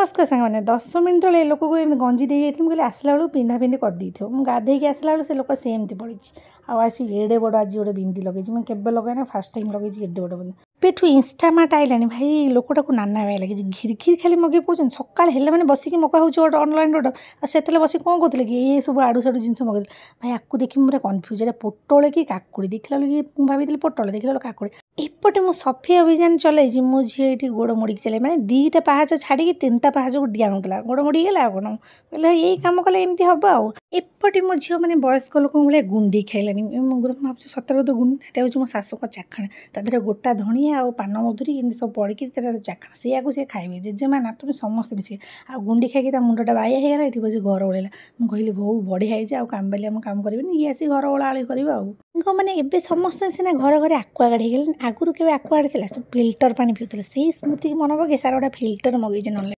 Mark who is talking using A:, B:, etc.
A: नमस्कार सांगने 10 मिनिट तले लोक को गंजी दे जाइए मुझे आसला बेलू पिंधा पिंधि कर दी थो गाधे आसला बेलू से लोक सेमती पड़ी आसी एडे बड़ आज गोटे बिंदी लगे मुझे केवे लगे फास्ट टाइम लगे एडे बड़ बिंदी पेठू इंस्टामार्ट आइलानी भाई लोकटा को नाना भाई लगे घिरघिर खाली मगे पाँच सकाल मैंने बसिक मगा हो ऑनलाइन ऑर्डर से बस कौन कहते कि ये सब आड़ू साड़ू जिन मगे भाई आपको देखी पूरा कन्फ्यूज है पोटल कि काकुड़ी देखला ये भाई पोटल देखला काकुड़ी एपटे मु सफे अभियान चलाई मो झी ये गोड़ मोड़िक चले मैंने दीटा पाहाच छाड़ी 3टा पाहाच को डिआनुला गोड़ मोड़ीगला कौन कहले यही कम कले एमती हम आउटे मो झील मैंने वयस्क लोक भाई गुंडी खाइलानी भाव सतर तो गुंडा हूँ मो शाशुक चाखण तादेह गोटा धनिया आ पान मधुरी एमती सब पड़ी चाखण से खाइबे जेजेमा नातुणी समस्ते मिसिक आ गुंडी खाई मुंडा बाया होगा ये बस घर ओल्ला मुझे बहुत बढ़िया है काम बाली आम काम करेंगे ये आसी घर ओलाओली कर मैंने एवं समस्त सीना घर घर आक्वागार्ड हो गले आगुरी केवे आक्वागार्ड थी फिल्टर पानी पिउते से स्मृति मन पके सारा गोटा फिल्टर मगेज ना